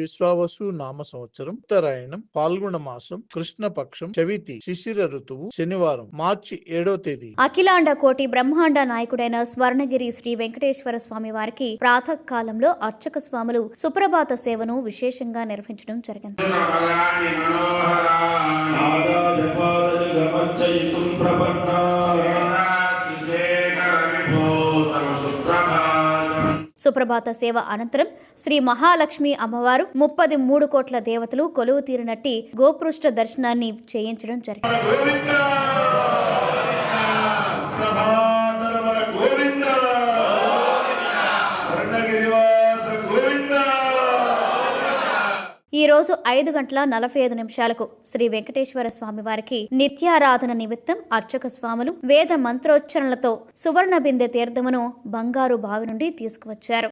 విశ్వావసు నామ సంవత్సరం, ఉత్తరాయణం, పాల్గొన మాసం, కృష్ణపక్షం, చవితి, శిశిర ఋతువు, శనివారం, మార్చి 7వ తేదీ. అఖిలాండ కోటి బ్రహ్మాండ నాయకుడైన స్వర్ణగిరి శ్రీ వెంకటేశ్వర స్వామి వారికి ప్రాతకాలంలో అర్చక స్వాములు సుప్రభాత సేవను విశేషంగా నిర్వహించడం జరిగింది. సుప్రభాత సేవ అనంతరం శ్రీ మహాలక్ష్మి అమ్మవారు 33 కోట్ల దేవతలు కొలువు తీరినట్టి గోపృష్ఠ దర్శనాన్ని చేయించడం జరిగింది. ఈ రోజు 5:45 శ్రీ వెంకటేశ్వర స్వామి వారికి నిత్యారాధన నిమిత్తం అర్చక స్వాములు వేద మంత్రోచ్చరణలతో సువర్ణ బిందె తీర్థమును బంగారు బావి నుండి తీసుకువచ్చారు.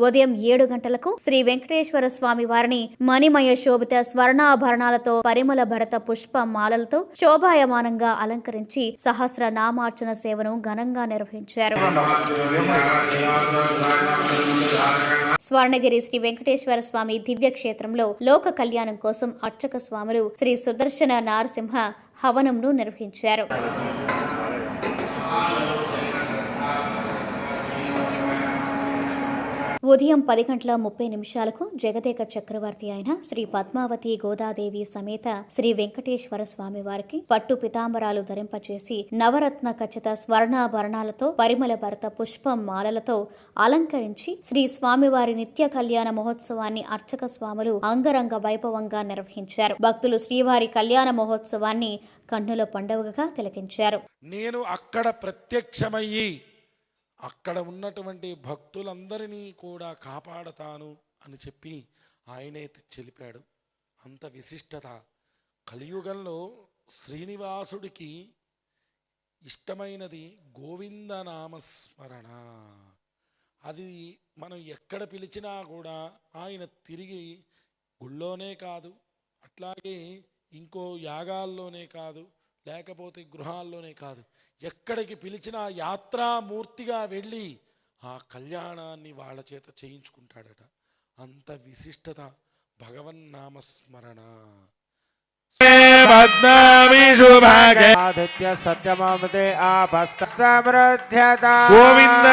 ఉదయం 7 గంటలకు శ్రీ వెంకటేశ్వర స్వామి వారిని మణిమయ శోభిత స్వర్ణాభరణాలతో పరిమళ భరత పుష్ప మాలలతో శోభాయమానంగా అలంకరించి సహస్ర నామార్చన సేవను ఘనంగా నిర్వహించారు. స్వర్ణగిరి శ్రీ వెంకటేశ్వర స్వామి దివ్య క్షేత్రంలో లోక కళ్యాణం కోసం అర్చక స్వాములు శ్రీ సుదర్శన నారసింహ హవనంను నిర్వహించారు. ఉదయం 10:30 జగదేక చక్రవర్తి అయిన శ్రీ పద్మావతి గోదాదేవి సమేత శ్రీ వెంకటేశ్వర స్వామి వారికి పట్టు పితాంబరాలు ధరింపచేసి నవరత్న ఖచ్చిత స్వర్ణాభరణాలతో పరిమళ భరత పుష్పం మాలలతో అలంకరించి శ్రీ స్వామివారి నిత్య కళ్యాణ మహోత్సవాన్ని అర్చక స్వాములు అంగరంగ వైభవంగా నిర్వహించారు. భక్తులు శ్రీవారి కళ్యాణ మహోత్సవాన్ని కన్నుల పండుగగా తిలకించారు. నేను అక్కడ ప్రత్యక్షమయ్యి అక్కడ ఉన్నటువంటి భక్తులందరినీ కూడా కాపాడతాను అని చెప్పి ఆయనే తెలిపాడు. అంత విశిష్టత. కలియుగంలో శ్రీనివాసుడికి ఇష్టమైనది గోవిందనామస్మరణ. అది మనం ఎక్కడ పిలిచినా కూడా ఆయన తిరిగి గుళ్ళోనే కాదు, అట్లాగే ఇంకో యాగాల్లోనే కాదు, లేకపోతే గృహాల్లోనే కాదు, ఎక్కడికి పిలిచినా యాత్రామూర్తిగా వెళ్ళి ఆ కళ్యాణాన్ని వాళ్ళ చేత చేయించుకుంటాడట. అంత విశిష్టత భగవన్నామస్మరణ. గోవింద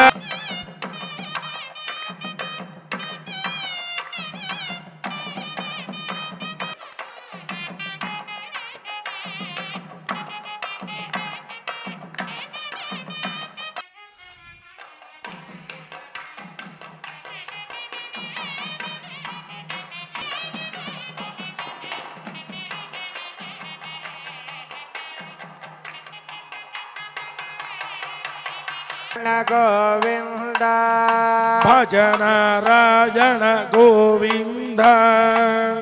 గోవింద భజన రాజన గోవింద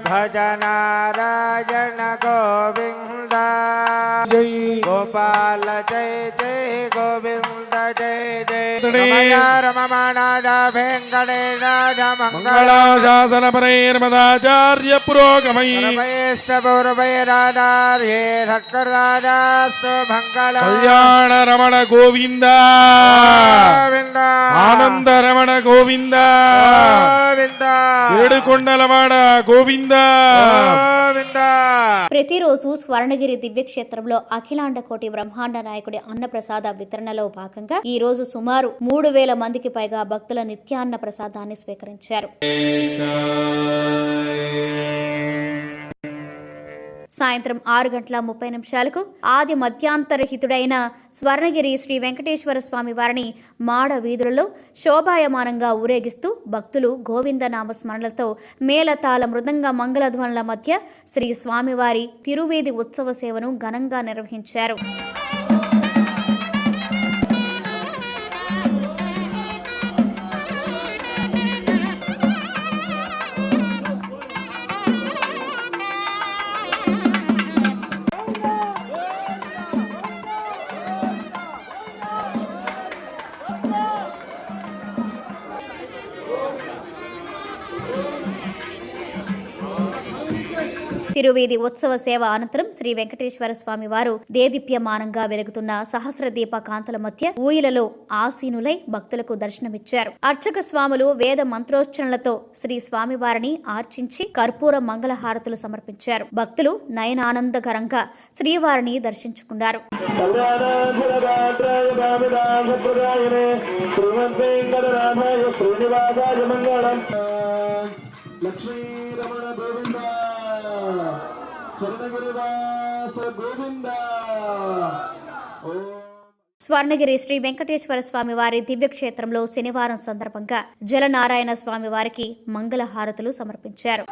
భజన రాజన గోవింద జై గోపాల జై జై గోవింద జై జయ రమణాజ వెంకటేశాజ మంగళాశాసన పరైర్మదాచార్య పురోగమై పూర్వైరాజార్యే సత్కరాజాస్తు మంగళ కళ్యాణ రమణ గోవింద గోవింద ఆనంద రమణ గోవింద గోవింద ఏడుకొండలవాడ గోవింద గోవింద. ప్రతిరోజు స్వర్ణగిరి దివ్యక్షేత్రంలో అఖిలాండ కోటి బ్రహ్మాండ నాయకుడి అన్నప్రసాద వితరణలో భాగంగా ఈ రోజు సుమారు 3000 మందికి పైగా భక్తుల నిత్యాన్న ప్రసాదాన్ని స్వీకరించారు. సాయంత్రం 6:30 ఆది మధ్యాంతరహితుడైన స్వర్ణగిరి శ్రీ వెంకటేశ్వర స్వామి వారిని మాడ వీధులలో శోభాయమానంగా ఊరేగిస్తూ భక్తులు గోవింద నామస్మరణలతో మేళతాళ మృదంగ మంగళధ్వనుల మధ్య శ్రీ స్వామివారి తిరువీధి ఉత్సవ సేవను ఘనంగా నిర్వహించారు. Thank you. తిరువీధి ఉత్సవ సేవ అనంతరం శ్రీ వెంకటేశ్వర స్వామి వారు దేదీప్యమానంగా వెలుగుతున్న సహస్ర దీప కాంతుల మధ్య ఊయలలో ఆసీనులై భక్తులకు దర్శనమిచ్చారు. అర్చక స్వాములు వేద మంత్రోచ్చరణలతో శ్రీ స్వామివారిని ఆర్చించి కర్పూర మంగళహారతులు సమర్పించారు. భక్తులు నయనానందకరంగా శ్రీవారిని దర్శించుకున్నారు. లక్ష్మీరమణ గోవింద స్వర్ణగిరివాస గోవింద. స్వర్ణగిరి శ్రీ వెంకటేశ్వర స్వామి వారి దివ్యక్షేత్రంలో శనివారం సందర్భంగా జలనారాయణ స్వామి వారికి మంగళహారతులు సమర్పించారు.